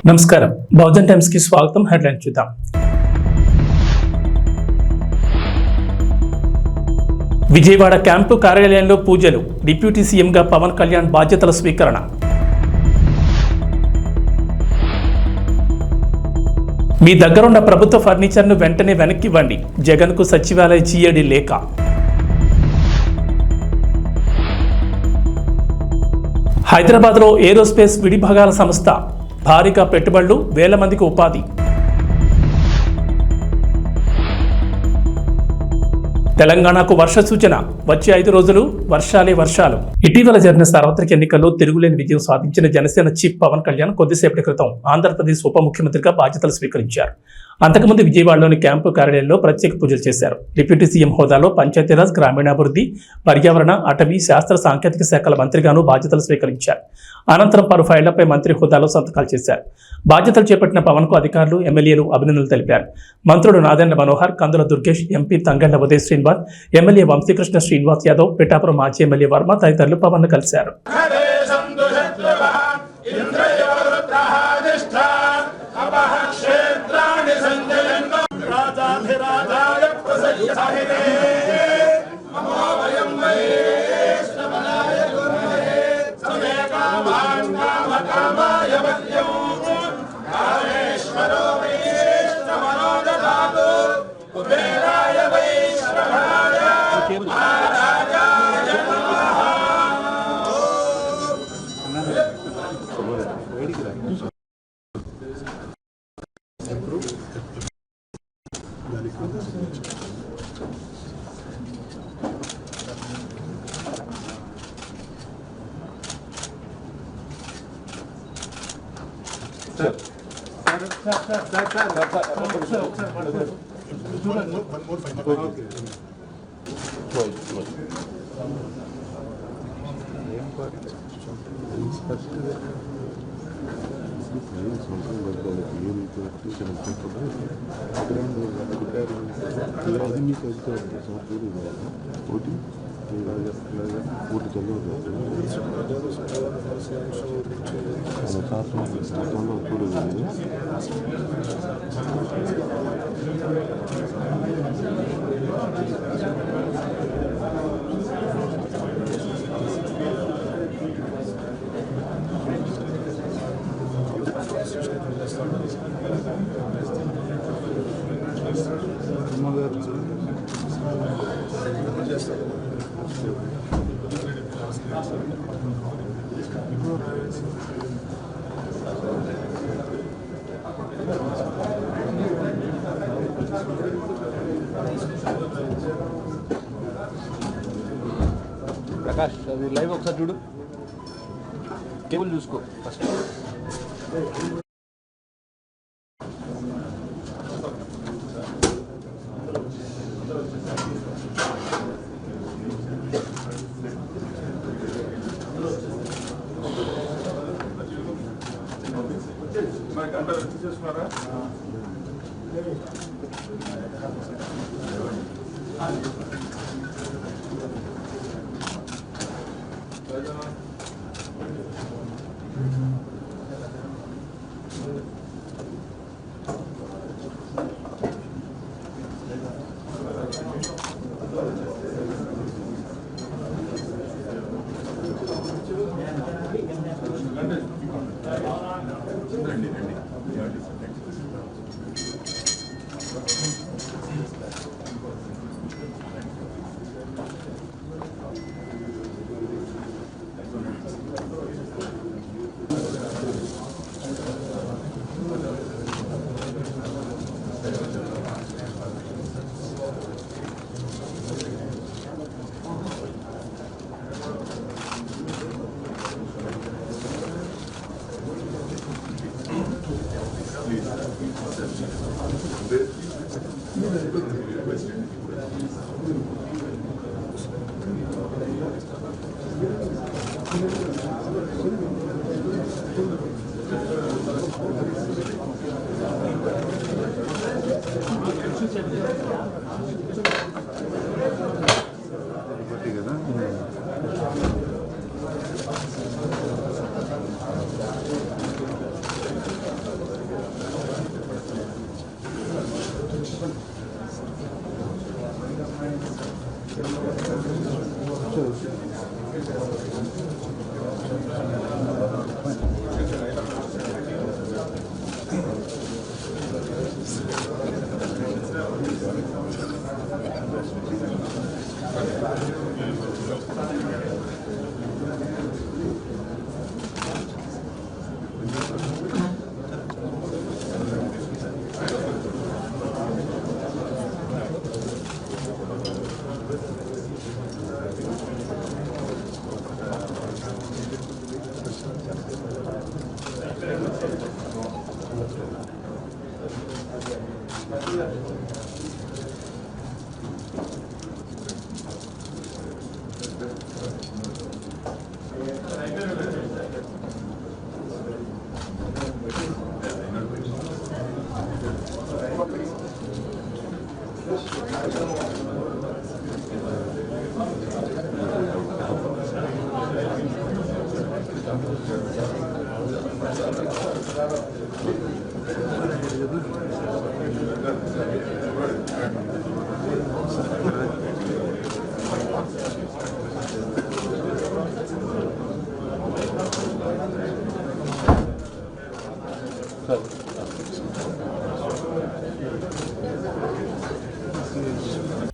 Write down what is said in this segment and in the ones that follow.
నమస్కారం బహుజన్ టైమ్స్ కి స్వాగతం. హెడ్లైన్ చూద్దాం. విజయవాడ క్యాంపు కార్యాలయంలో పూజలు, డిప్యూటీ సీఎంగా పవన్ కళ్యాణ్ బాధ్యతల స్వీకరణ. మీ దగ్గరున్న ప్రభుత్వ ఫర్నిచర్ను వెంటనే వెనక్కివ్వండి, జగన్కు సచివాలయ జీఏడీ లేఖ. హైదరాబాద్లో ఏరోస్పేస్ విడిభాగాల సంస్థ, భారీగా పెట్టుబడులు, వేల మందికి ఉపాధి. తెలంగాణకు వర్ష సూచన, వచ్చే 5 రోజులు వర్షాలే వర్షాలు. ఇటీవల జరిగిన సార్వత్రిక ఎన్నికల్లో తిరుగులేని విజయం సాధించిన జనసేన చీఫ్ పవన్ కళ్యాణ్ కొద్దిసేపటి క్రితం ఆంధ్రప్రదేశ్ ఉప ముఖ్యమంత్రిగా బాధ్యతలు స్వీకరించారు. అంతకుముందు విజయవాడలోని క్యాంపు కార్యాలయంలో ప్రత్యేక పూజలు చేశారు. డిప్యూటీ సీఎం హోదాలో పంచాయతీరాజ్, గ్రామీణాభివృద్ధి, పర్యావరణ, అటవీ, శాస్త్ర సాంకేతిక శాఖల మంత్రిగాను బాధ్యతలు స్వీకరించారు. అనంతరం పలు ఫైళ్లపై మంత్రి హోదాలో సంతకాలు చేశారు. బాధ్యతలు చేపట్టిన పవన్ కు అధికారులు, ఎమ్మెల్యేలు అభినందనలు తెలిపారు. మంత్రులు నాదెండ్ల మనోహర్, కందుల దుర్గేష్, ఎంపీ తంగళ్ల ఉదయ్ శ్రీనివాస్, ఎమ్మెల్యే వంశీకృష్ణ శ్రీనివాస్ యాదవ్, పిఠాపురం మాజీ ఎమ్మెల్యే వర్మ తదితరులు పవన్ కలిశారు. ప్రకాష్ అది లైవ్ ఒకసారి చూడు, కేబుల్ చూసుకో ఫస్ట్.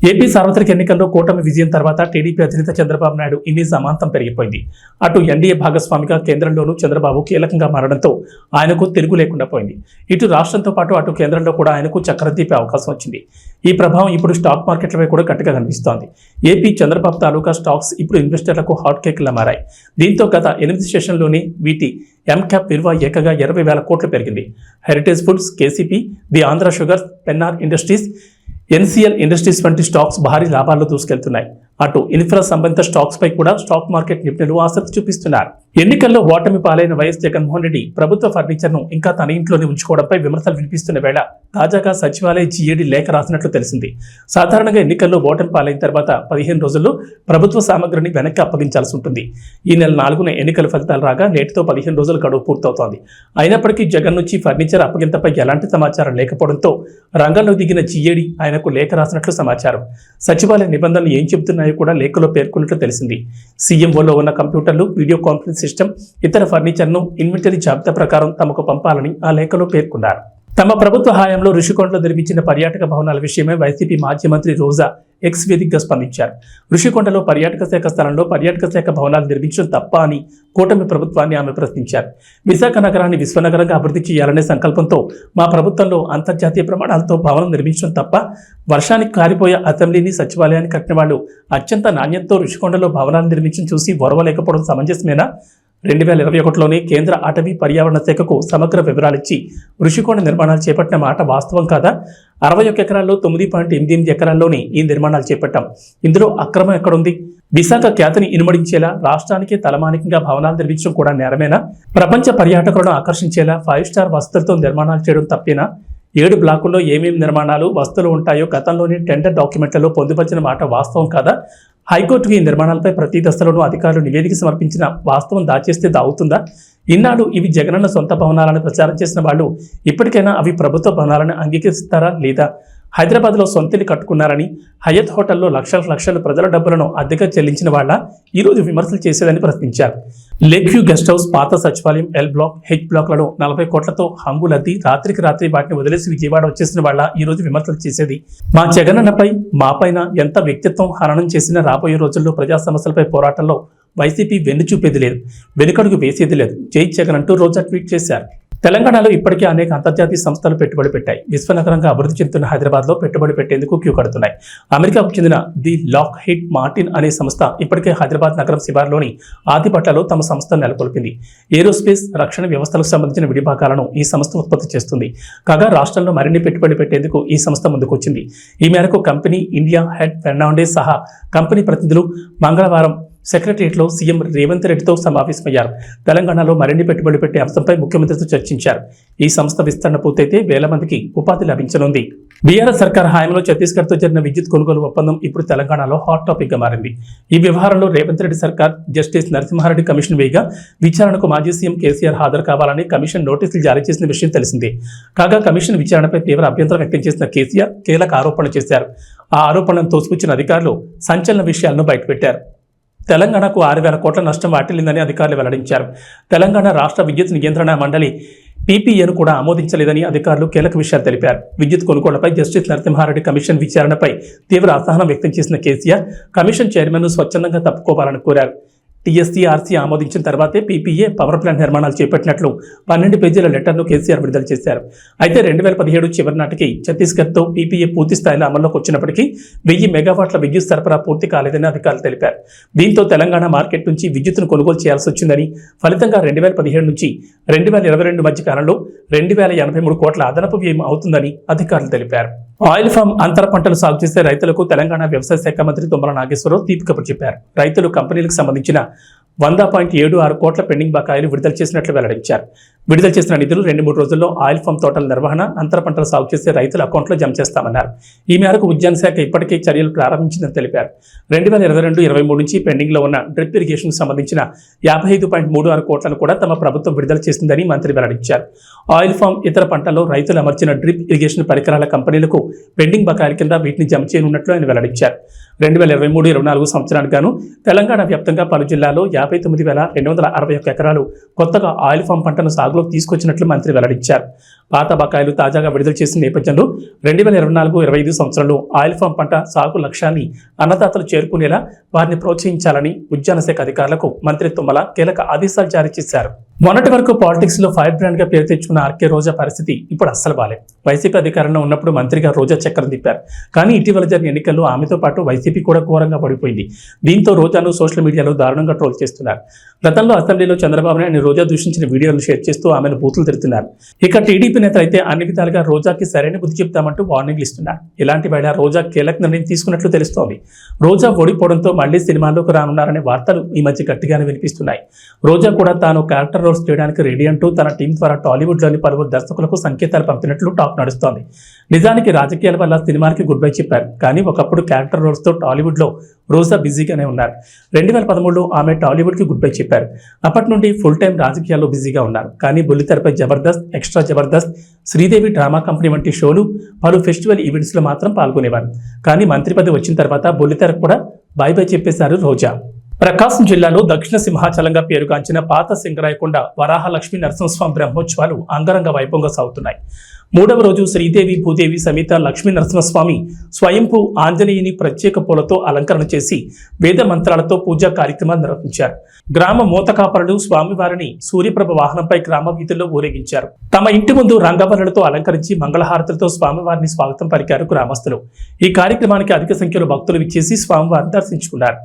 ఏపీ సార్వత్రిక ఎన్నికల్లో కూటమి విజయం తర్వాత టీడీపీ అధినేత చంద్రబాబు నాయుడు ఇమేజ్ అమాంతం పెరిగిపోయింది. అటు ఎన్డీఏ భాగస్వామిగా కేంద్రంలోనూ చంద్రబాబు కీలకంగా మారడంతో ఆయనకు తిరుగు లేకుండా పోయింది. ఇటు రాష్ట్రంతో పాటు అటు కేంద్రంలో కూడా ఆయనకు చక్రం తిప్పే అవకాశం వచ్చింది. ఈ ప్రభావం ఇప్పుడు స్టాక్ మార్కెట్లపై కూడా గట్టిగా కనిపిస్తోంది. ఏపీ చంద్రబాబు తాలూకా స్టాక్స్ ఇప్పుడు ఇన్వెస్టర్లకు హాట్ కేక్లా మారాయి. దీంతో గత 8 సెషన్లోనే వీటి ఎంక్యాప్ విలువ ఏకంగా 20,000 కోట్లు పెరిగింది. Heritage foods, KCP, the Andhra sugars, Pennar industries, NCL industries వంటి స్టాక్స్ భారీ లాభాల్లో దూసుకెళ్తున్నాయి. అటు ఇన్ఫ్రా సంబంధిత స్టాక్స్ పై కూడా స్టాక్ మార్కెట్ నిపుణులు ఆసక్తి చూపిస్తున్నారు. ఎన్నికల్లో ఓటమి పాలైన వైఎస్ జగన్మోహన్ రెడ్డి ప్రభుత్వ ఫర్నిచర్ ను ఇంకా తన ఇంట్లోనే ఉంచుకోవడంపై విమర్శలు వినిపిస్తున్న వేళ తాజాగా సచివాలయ జీఏడీ లేఖ రాసినట్లు తెలిసింది. సాధారణంగా ఎన్నికల్లో ఓటమి పాలైన తర్వాత 15 రోజుల్లో ప్రభుత్వ సామగ్రిని వెనక్కి అప్పగించాల్సి ఉంటుంది. ఈ నెల 4న ఎన్నికల ఫలితాలు రాగా నేటితో 15 రోజుల గడువు పూర్తవుతోంది. అయినప్పటికీ జగన్ నుంచి ఫర్నిచర్ అప్పగింతపై ఎలాంటి సమాచారం లేకపోవడంతో రంగంలో దిగిన జీఏడీ ఆయనకు లేఖ రాసినట్లు సమాచారం. సచివాలయ నిబంధనలు ఏం చెబుతున్నాయో కూడా లేఖలో పేర్కొన్నట్లు తెలిసింది. సీఎంఓలో ఉన్న కంప్యూటర్లు, వీడియో కాన్ఫరెన్స్ సిస్టమ్, ఇతర ఫర్నిచర్ను ఇన్వెంటరీ జాబితా ప్రకారం తమకు పంపాలని ఆ లేఖలో పేర్కొన్నారు. తమ ప్రభుత్వ హయాంలో ఋషికొండలో నిర్మించిన పర్యాటక భవనాల విషయమై వైసీపీ మాజీ మంత్రి రోజా ఎక్స్ వేదికగా స్పందించారు. ఋషికొండలో పర్యాటక శాఖ స్థలంలో పర్యాటక శాఖ భవనాలు నిర్మించడం తప్ప అని కూటమి ప్రభుత్వాన్ని ఆమె ప్రశ్నించారు. విశాఖ నగరాన్ని విశ్వనగరంగా అభివృద్ధి చేయాలనే సంకల్పంతో మా ప్రభుత్వంలో అంతర్జాతీయ ప్రమాణాలతో భవనం నిర్మించడం తప్ప వర్షానికి కారిపోయే అసెంబ్లీని, సచివాలయాన్ని కట్టిన వాళ్ళు అత్యంత నాణ్యతతో ఋషికొండలో భవనాలు నిర్మించడం చూసి ఓర్వలేకపోవడం సమంజసమేనా? 2021లోనే కేంద్ర అటవీ పర్యావరణ శాఖకు సమగ్ర వివరాలిచ్చి ఋషికొండ నిర్మాణాలు చేపట్టిన మాట వాస్తవం కాదా? 61 ఎకరాల్లో 9.88 ఎకరాల్లోనే ఈ నిర్మాణాలు చేపట్టాం. ఇందులో అక్రమం ఎక్కడుంది? విశాఖ ఖ్యాతిని ఇనుమడించేలా రాష్ట్రానికి తలమానికంగా భవనాలు నిర్మించడం కూడా నేరమేనా? ప్రపంచ పర్యాటకులను ఆకర్షించేలా 5 స్టార్ వసతులతో నిర్మాణాలు చేయడం తప్పేనా? 7 బ్లాకుల్లో ఏమేమి నిర్మాణాలు, వస్తువులు ఉంటాయో గతంలోనే టెండర్ డాక్యుమెంట్లలో పొందుపరిచిన మాట వాస్తవం కాదా? హైకోర్టుకు ఈ నిర్మాణాలపై ప్రతి దశలోనూ అధికారులు నివేదిక సమర్పించిన వాస్తవం దాచేస్తే దావుతుందా? ఇన్నాళ్ళు ఇవి జగనన్న సొంత భవనాలను ప్రచారం చేసిన వాళ్ళు ఇప్పటికైనా అవి ప్రభుత్వ భవనాలను అంగీకరిస్తారా లేదా? హైదరాబాద్లో సొంతిల్లు కట్టుకున్నారని హయత్ హోటల్లో లక్షలు ప్రజల డబ్బులను అద్దెగా చెల్లించిన వాళ్ళ ఈరోజు విమర్శలు చేసేదని ప్రశ్నించారు. లేక్ వ్యూ గెస్ట్ హౌస్, పాత సచివాలయం, ఎల్ బ్లాక్, హెచ్ బ్లాక్లను 40 కోట్లతో హంగులద్ది రాత్రికి రాత్రి వాటిని వదిలేసి విజయవాడ వచ్చేసిన వాళ్ళ ఈరోజు విమర్శలు చేసేది. మా జగనన్నపై, మాపైన ఎంత వ్యక్తిత్వం హననం చేసినా రాబోయే రోజుల్లో ప్రజా సమస్యలపై పోరాటంలో వైసీపీ వెన్ను చూపేది లేదు, వెనుకడుగు వేసేది లేదు. జై జగన్ అంటూ రోజా ట్వీట్ చేశారు. తెలంగాణలో ఇప్పటికే అనేక అంతర్జాతీయ సంస్థలు పెట్టుబడి పెట్టాయి. విశ్వనగరంగా అభివృద్ధి చెందుతున్న హైదరాబాద్లో పెట్టుబడి పెట్టేందుకు క్యూ కడుతున్నాయి. అమెరికాకు చెందిన ది లాక్ హీడ్ మార్టిన్ అనే సంస్థ ఇప్పటికే హైదరాబాద్ నగరం శివార్లోని ఆదిపట్లలో తమ సంస్థను నెలకొల్పింది. ఏరోస్పేస్, రక్షణ వ్యవస్థలకు సంబంధించిన విడిభాగాలను ఈ సంస్థ ఉత్పత్తి చేస్తుంది. కాగా రాష్ట్రంలో మరిన్ని పెట్టుబడి పెట్టేందుకు ఈ సంస్థ ముందుకొచ్చింది. ఈ మేరకు కంపెనీ ఇండియా హెడ్ ఫెర్నాండెస్ సహా కంపెనీ ప్రతినిధులు మంగళవారం సెక్రటరియట్లో సీఎం రేవంత్ రెడ్డితో సమావేశమయ్యారు. తెలంగాణలో మరిన్ని పెట్టుబడి పెట్టే అంశంపై ముఖ్యమంత్రితో చర్చించారు. ఈ సంస్థ విస్తరణ పూర్తయితే 1000 మందికి ఉపాధి లభించనుంది. బీఆర్ఎస్ సర్కార్ హయాంలో ఛత్తీస్గఢ్తో జరిగిన విద్యుత్ కొనుగోలు ఒప్పందం ఇప్పుడు తెలంగాణలో హాట్ టాపిక్ గా మారింది. ఈ వ్యవహారంలో రేవంత్ రెడ్డి సర్కార్ జస్టిస్ నరసింహారెడ్డి కమిషన్ వేయగా విచారణకు మాజీ సీఎం కేసీఆర్ హాజరు కావాలని కమిషన్ నోటీసులు జారీ చేసిన విషయం తెలిసిందే. కాగా కమిషన్ విచారణపై తీవ్ర అభ్యంతరం వ్యక్తం చేసిన కేసీఆర్ కీలక ఆరోపణలు చేశారు. ఆ ఆరోపణలను తోసిపుచ్చిన అధికారులు సంచలన విషయాలను బయటపెట్టారు. తెలంగాణకు 6,000 కోట్ల నష్టం వాటిల్లిందని అధికారులు వెల్లడించారు. తెలంగాణ రాష్ట్ర విద్యుత్ నియంత్రణ మండలి పీపీఏను కూడా ఆమోదించలేదని అధికారులు కీలక విషయాలు తెలిపారు. విద్యుత్ కొనుగోళ్లపై జస్టిస్ నరసింహారెడ్డి కమిషన్ విచారణపై తీవ్ర అసహనం వ్యక్తం చేసిన కేసీఆర్ కమిషన్ చైర్మన్ను స్వచ్ఛందంగా తప్పుకోవాలని కోరారు. టీఎస్సీఆర్సీ ఆమోదించిన తర్వాతే పీపీఏ పవర్ ప్లాంట్ నిర్మాణాలు చేపట్టినట్లు 12 పేజీల లెటర్ను కేసీఆర్ విడుదల చేశారు. అయితే 2017 చివరి నాటికి ఛత్తీస్గఢ్తో పీపీఏ పూర్తి స్థాయిలో అమల్లోకి వచ్చినప్పటికీ 1000 మెగావాట్ల విద్యుత్ సరఫరా పూర్తి కాలేదని అధికారులు తెలిపారు. దీంతో తెలంగాణ మార్కెట్ నుంచి విద్యుత్తును కొనుగోలు చేయాల్సి వచ్చిందని, ఫలితంగా 2017 నుంచి 2022 మధ్య కాలంలో 2083 కోట్ల అదనపు వ్యయం అవుతుందని అధికారులు తెలిపారు. ఆయిల్ ఫామ్ అంతర పంటలు సాగు చేసే రైతులకు తెలంగాణ వ్యవసాయ శాఖ మంత్రి తుమ్మల నాగేశ్వరరావు తీపి కబురు చెప్పారు. రైతులు కంపెనీలకు సంబంధించిన 100.76 కోట్ల పెండింగ్ బకాయిలు విడుదల చేసినట్లు వెల్లడించారు. విడుదల చేసిన నిధులు 2-3 రోజుల్లో ఆయిల్ ఫామ్ తోటల నిర్వహణ, అంతర పంటలు సాగు చేసే రైతుల అకౌంట్లో జమ చేస్తామన్నారు. ఈ మేరకు ఉద్యాన శాఖ ఇప్పటికే చర్యలు ప్రారంభించిందని తెలిపారు. 2022-23 నుంచి పెండింగ్లో ఉన్న డ్రిప్ ఇరిగేషన్కు సంబంధించిన 55.36 కోట్లను కూడా తమ ప్రభుత్వం విడుదల చేసిందని మంత్రి వెల్లడించారు. ఆయిల్ ఫామ్ ఇతర పంటల్లో రైతులు అమర్చిన డ్రిప్ ఇరిగేషన్ పరికరాల కంపెనీలకు పెండింగ్ బకాయిల కింద వీటిని జమ చేయనున్నట్లు ఆయన వెల్లడించారు. 2023-24 సంవత్సరానికి గాను తెలంగాణ వ్యాప్తంగా పలు జిల్లాల్లో 59,261 ఎకరాలు కొత్తగా ఆయిల్ ఫామ్ పంటను సాగులోకి తీసుకొచ్చినట్లు మంత్రి వెల్లడించారు. పాత బకాయిలు తాజాగా విడుదల చేసిన నేపథ్యంలో 2024-25 సంవత్సరంలో ఆయిల్ ఫామ్ పంట సాగు లక్ష్యాన్ని అన్నదాతలు చేరుకునేలా వారిని ప్రోత్సహించాలని ఉద్యాన శాఖ అధికారులకు మంత్రి తుమ్మల కీలక ఆదేశాలు జారీ చేశారు. మొన్నటి వరకు పాలిటిక్స్ లో ఫైర్ బ్రాండ్ గా పేరు తెచ్చుకున్న ఆర్కే రోజా పరిస్థితి ఇప్పుడు అస్సలు బాలేదు. వైసీపీ అధికారంలో ఉన్నప్పుడు మంత్రిగా రోజా చక్రం తిప్పారు. కానీ ఇటీవల జరిగిన ఎన్నికల్లో ఆమెతో పాటు వైసీపీ కూడా ఘోరంగా పడిపోయింది. దీంతో రోజాను సోషల్ మీడియాలో దారుణంగా ట్రోల్ చేస్తున్నారు. గతంలో అసెంబ్లీలో చంద్రబాబు నాయుడు రోజా దూషించిన వీడియోలు షేర్ చేస్తూ ఆమెను బూతులు తిడుతున్నారు. ఇక టీడీపీ నేతలు అయితే అన్ని విధాలుగా రోజాకి సరైన బుద్ధి చెప్తామంటూ వార్నింగ్లు ఇస్తున్నారు. ఇలాంటి వేళ రోజా కీలక నిర్ణయం తీసుకున్నట్లు తెలుస్తోంది. రోజా ఓడిపోవడంతో మళ్లీ సినిమాల్లోకి రానున్నారనే వార్తలు ఈ మధ్య గట్టిగానే వినిపిస్తున్నాయి. రోజా కూడా తాను క్యారెక్టర్ రోల్స్ చేయడానికి రెడీ అంటూ తన టీం ద్వారా టాలీవుడ్లోని పలువురు దర్శకులకు సంకేతాలు పంపినట్లు టాక్ నడుస్తోంది. నిజానికి రాజకీయాల వల్ల సినిమాకి గుడ్ బై చెప్పారు. కానీ ఒకప్పుడు క్యారెక్టర్ రోల్స్తో టాలీవుడ్లో రోజా బిజీగానే ఉన్నారు. 2013లో ఆమె టాలీవుడ్కి గుడ్ బై చెప్పారు. అప్పటి నుండి ఫుల్ టైం రాజకీయాల్లో బిజీగా ఉన్నారు. కానీ బుల్లితెరపై Jabardasth, extra Jabardasth, Sridevi drama company వంటి షోలు, పలు ఫెస్టివల్ ఈవెంట్స్లో మాత్రం పాల్గొనేవారు. కానీ మంత్రి పదవి వచ్చిన తర్వాత బుల్లితెరకు కూడా బై బై చెప్పేశారు రోజా. ప్రకాశం జిల్లాలో దక్షిణ సింహాచలంగా పేరుగాంచిన పాత సింగరాయకొండ వరాహ లక్ష్మీ నరసింహస్వామి బ్రహ్మోత్సవాలు అంగరంగ వైభవంగా సాగుతున్నాయి. 3వ రోజు శ్రీదేవి భూదేవి సమేత లక్ష్మీ నరసింహస్వామి స్వయంభూ ఆంజనేయుని ప్రత్యేక పూలతో అలంకరణ చేసి వేద మంత్రాలతో పూజా కార్యక్రమాలు నిర్వహించారు. గ్రామ మూతకాపరులు స్వామివారిని సూర్యప్రభ వాహనంపై గ్రామ వీధుల్లో ఊరేగించారు. తమ ఇంటి ముందు రంగవల్లులతో అలంకరించి మంగళహారతులతో స్వామివారిని స్వాగతం పలికారు గ్రామస్తులు. ఈ కార్యక్రమానికి అధిక సంఖ్యలో భక్తులు విచ్చేసి స్వామివారిని దర్శించుకున్నారు.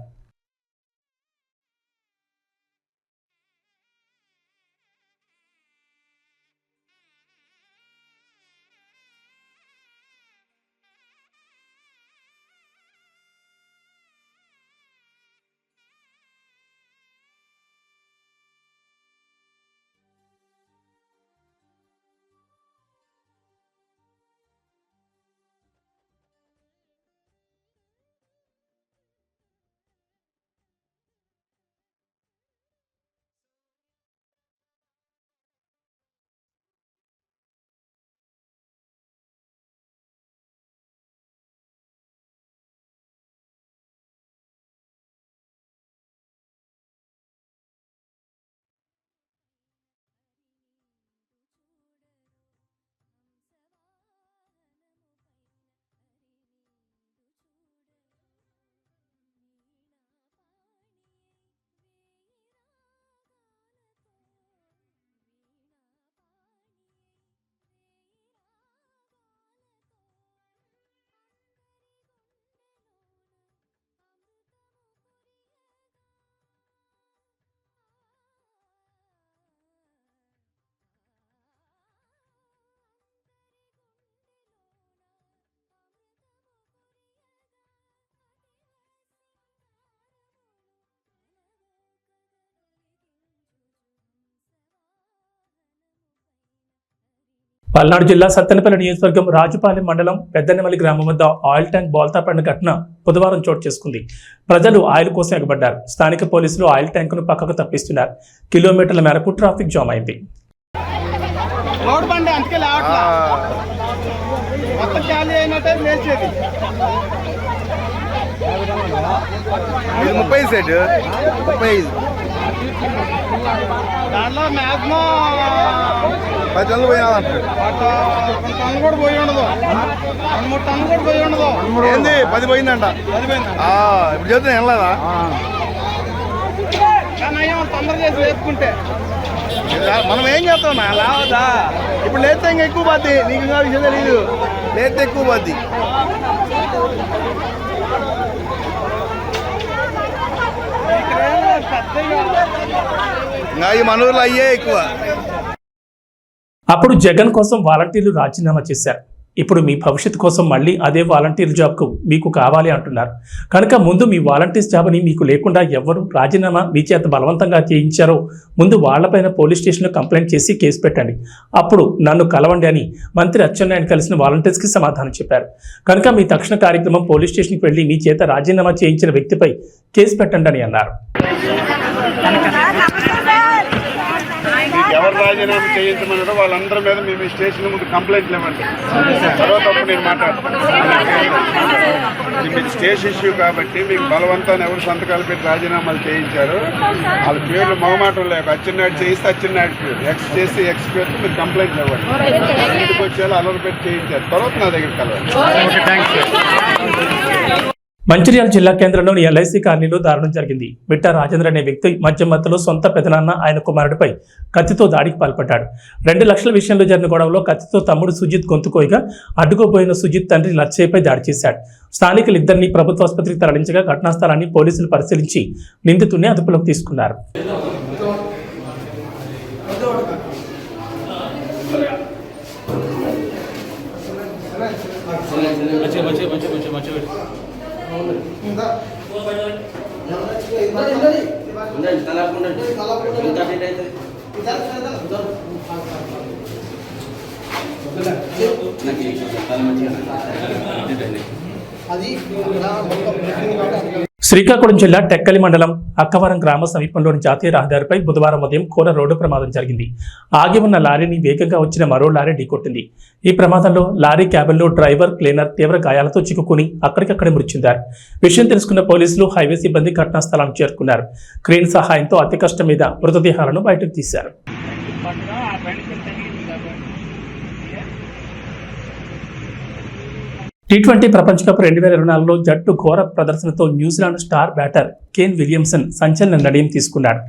పల్నాడు జిల్లా సత్తెనపల్లి నియోజకవర్గం రాజుపాలెం మండలం పెద్దనెమలి గ్రామం వద్ద ఆయిల్ ట్యాంక్ బోల్తా పడిన ఘటన బుధవారం చోటు చేసుకుంది. ప్రజలు ఆయిల్ కోసం ఎగబడ్డారు. స్థానిక పోలీసులు ఆయిల్ ట్యాంకును పక్కకు తప్పిస్తున్నారు. కిలోమీటర్ల మేరకు ట్రాఫిక్ జామ్ అయింది. 30 సెట్ 35 దాంట్లో మ్యాక్సిమం 10 టన్నులు పోయినా టన్ను కూడా పోయి ఉండదు. 2-3 టన్ను కూడా పోయి ఉండదు. ఏంది 10 పోయిందంట. 10 పోయిందా? ఇప్పుడు చెప్తే వెళ్ళదా తొందర చేసి లేపుకుంటే మనం ఏం చేస్తాం నా లావదా ఇప్పుడు లేస్తే ఇంకా ఎక్కువ పోద్ది నీకు ఇంకా విషయం తెలీదు లేస్తే ఎక్కువ పోద్ది ఇంకా ఈ మనూర్లో అయ్యే ఎక్కువ. అప్పుడు జగన్ కోసం వాలంటీర్లు రాజీనామా చేశారు. ఇప్పుడు మీ భవిష్యత్తు కోసం మళ్ళీ అదే వాలంటీర్ జాబ్కు మీకు కావాలి అంటున్నారు. కనుక ముందు మీ వాలంటీర్స్ జాబ్ని మీకు లేకుండా ఎవరు రాజీనామా మీ చేత బలవంతంగా చేయించారో ముందు వాళ్లపైన పోలీస్ స్టేషన్లో కంప్లైంట్ చేసి కేసు పెట్టండి. అప్పుడు నన్ను కలవండి అని మంత్రి అచ్చెన్నాయుడు కలిసిన వాలంటీర్స్కి సమాధానం చెప్పారు. కనుక మీ తక్షణ కార్యక్రమం పోలీస్ స్టేషన్కి వెళ్లి మీ చేత రాజీనామా చేయించిన వ్యక్తిపై కేసు పెట్టండి అని అన్నారు. ఎవరు రాజీనామా చేయించమన్నారో వాళ్ళందరి మీద మేము స్టేషన్ ముందు కంప్లైంట్లు ఇవ్వండి. తర్వాత నేను మాట్లాడతాను. ఇది స్టేషన్ ఇష్యూ కాబట్టి మీకు బలవంతాన్ని ఎవరు సంతకాలు పెట్టి రాజీనామాలు చేయించారు వాళ్ళ పేర్లు మొహమాటం లేక అచ్చెన్నాయుడు చేయిస్తే అచ్చెన్నాయుడు పేరు, ఎక్స్ చేస్తే ఎక్స్ పేరుతో మీరు కంప్లైంట్లు ఇవ్వండి. ఇంటికి వచ్చేలా అలవాటు పెట్టి చేయించారు. తర్వాత నా దగ్గర కలవాలి. మంచిర్యాల జిల్లా కేంద్రంలోని ఎల్ఐసి కాలనీలో దారుణం జరిగింది. మిట్టా రాజేంద్ర అనే వ్యక్తి మధ్య మధ్యలో సొంత పెదనాన్న ఆయన కుమారుడిపై కత్తితో దాడికి పాల్పడ్డాడు. 2 లక్షల విషయంలో జరిగిన గొడవలో కత్తితో తమ్ముడు సుజిత్ గొంతుకోయగా అడ్డుకోబోయిన సుజిత్ తండ్రి లచ్చయ్యపై దాడి చేశాడు. స్థానికులు ఇద్దరిని ప్రభుత్వ ఆసుపత్రికి తరలించగా ఘటనా స్థలాన్ని పోలీసులు పరిశీలించి నిందితుడిని అదుపులోకి తీసుకున్నారు. శ్రీకాకుళం జిల్లా టెక్కలి మండలం అక్కవరం గ్రామ సమీపంలోని జాతీయ రహదారిపై బుధవారం ఉదయం ఘోర రోడ్డు ప్రమాదం జరిగింది. ఆగి ఉన్న లారీని వేగంగా వచ్చిన మరో లారీ ఢీకొట్టింది. ఈ ప్రమాదంలో లారీ క్యాబిన్లో డ్రైవర్, క్లీనర్ తీవ్ర గాయాలతో చిక్కుకుని అక్కడికక్కడే మృతి చెందారు. విషయం తెలుసుకున్న పోలీసులు, హైవే సిబ్బంది ఘటనా స్థలానికి చేరుకున్నారు. క్రేన్ సహాయంతో అతి కష్టం మీద మృతదేహాలను బయటకు తీశారు. T20 ప్రపంచ కప్ 2024లో జట్టు ఘోర ప్రదర్శనతో New Zealand star batter Kane Williamson సంచలన నిర్ణయం తీసుకున్నాడు.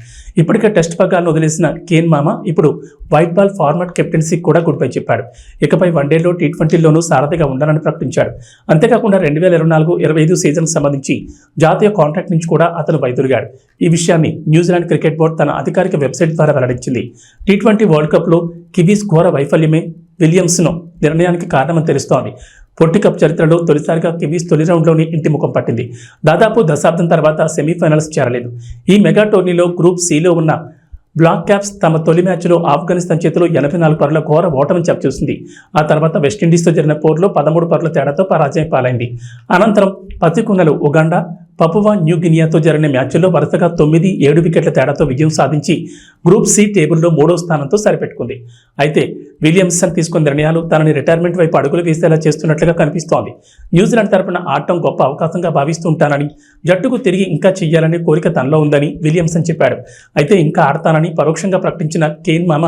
ఇప్పటికే టెస్ట్ పగ్గాలను వదిలేసిన కేన్ మామ ఇప్పుడు వైట్ బాల్ ఫార్మాట్ కెప్టెన్సీకి కూడా గుడ్ బై చెప్పాడు. ఇకపై వన్డేలో T20లోనూ సారథిగా ఉండాలని ప్రకటించాడు. అంతేకాకుండా 2024-25 సీజన్కు సంబంధించి జాతీయ కాంట్రాక్ట్ నుంచి కూడా అతను వైదొలిగాడు. ఈ విషయాన్ని న్యూజిలాండ్ క్రికెట్ బోర్డు తన అధికారిక వెబ్సైట్ ద్వారా వెల్లడించింది. T20 వరల్డ్ కప్లో కివీస్ ఘోర వైఫల్యమే విలియమ్సన్ నిర్ణయానికి కారణమని తెలుస్తోంది. పొట్టి కప్ చరిత్రలో తొలిసారిగా కివీస్ తొలి రౌండ్లోనే ఇంటి ముఖం పట్టింది. దాదాపు దశాబ్దం తర్వాత సెమీఫైనల్స్ చేరలేదు. ఈ మెగా టోర్నీలో గ్రూప్ సిలో ఉన్న బ్లాక్ క్యాప్స్ తమ తొలి మ్యాచ్లో ఆఫ్ఘనిస్తాన్ చేతిలో 84 పరుల ఘోర ఓటమిని చవిచూసింది. ఆ తర్వాత వెస్టిండీస్తో జరిగిన పోరులో 13 పరుల తేడాతో పరాజయం పాలైంది. అనంతరం పసికున్నలు ఉగాండా, పపువా న్యూ గినియాతో జరిగిన మ్యాచ్ల్లో వరుసగా 9-7 వికెట్ల తేడాతో విజయం సాధించి గ్రూప్ సి టేబుల్లో 3వ స్థానంతో సరిపెట్టుకుంది. అయితే విలియమ్సన్ తీసుకున్న నిర్ణయాలు తనని రిటైర్మెంట్ వైపు అడుగులు వేసేలా చేస్తున్నట్లుగా కనిపిస్తోంది. న్యూజిలాండ్ తరపున ఆడటం గొప్ప అవకాశంగా భావిస్తుంటానని, జట్టుకు తిరిగి ఇంకా చెయ్యాలనే కోరిక తనలో ఉందని విలియమ్సన్ చెప్పాడు. అయితే ఇంకా ఆడతానని పరోక్షంగా ప్రకటించిన కేన్ మామ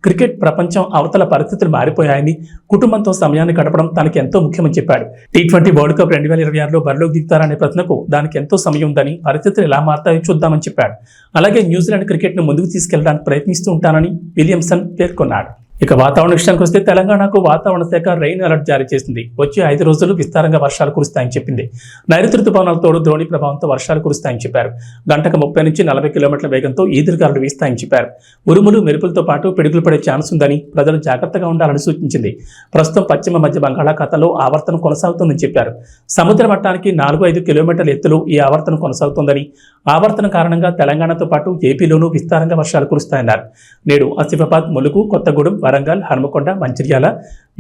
క్రికెట్ ప్రపంచం అవతల పరిస్థితులు మారిపోయాయని, కుటుంబంతో సమయాన్ని గడపడం తనకి ఎంతో ముఖ్యమని చెప్పాడు. T20 వరల్డ్ కప్ 2026లో బరిలోకి దిగుతారనే ప్రశ్నకు దానికి ఎంతో సమయం ఉందని, పరిస్థితులు ఎలా మారుతాయో చూద్దామని చెప్పాడు. అలాగే న్యూజిలాండ్ క్రికెట్ను ముందుకు తీసుకెళ్లడానికి ప్రయత్నిస్తూ ఉంటానని విలియమ్సన్ పేర్కొన్నాడు. ఇక వాతావరణ విషయానికి వస్తే తెలంగాణకు వాతావరణ శాఖ రెయిన్ అలర్ట్ జారీ చేసింది. వచ్చే 5 రోజులు విస్తారంగా వర్షాలు కురుస్తాయని చెప్పింది. నైరుతి రుతుపవనాల తోడు ద్రోణి ప్రభావంతో వర్షాలు కురుస్తాయని చెప్పారు. గంటకు 30 నుంచి 40 కిలోమీటర్ల వేగంతో ఈదురుగాలులు వీస్తాయని చెప్పారు. ఉరుములు, మెరుపులతో పాటు పిడుగులు పడే ఛాన్స్ ఉందని, ప్రజలు జాగ్రత్తగా ఉండాలని సూచించింది. ప్రస్తుతం పశ్చిమ మధ్య బంగాళాఖాతంలో ఆవర్తనం కొనసాగుతుందని చెప్పారు. సముద్ర మట్టానికి 4-5 కిలోమీటర్ల ఎత్తులో ఈ ఆవర్తనం కొనసాగుతోందని, ఆవర్తనం కారణంగా తెలంగాణతో పాటు ఏపీలోనూ విస్తారంగా వర్షాలు కురుస్తాయన్నారు. నేడు ఆసిఫాబాద్, ములుగు, కొత్తగూడెం, వరంగల్, హనుమకొండ, మంచిర్యాల,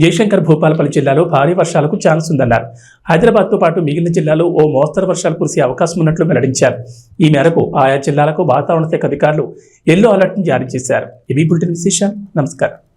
జయశంకర్, భూపాలపల్లి జిల్లాలో భారీ వర్షాలకు ఛాన్స్ ఉందన్నారు. హైదరాబాద్తో పాటు మిగిలిన జిల్లాలో ఓ మోస్తరు వర్షాలు కురిసే అవకాశం ఉన్నట్లు వెల్లడించారు. ఈ మేరకు ఆయా జిల్లాలకు వాతావరణ శాఖ అధికారులు ఎల్లో అలర్ట్ను జారీ చేశారు. ఇవి బులెటిన్ విశేషాలు. నమస్కారం.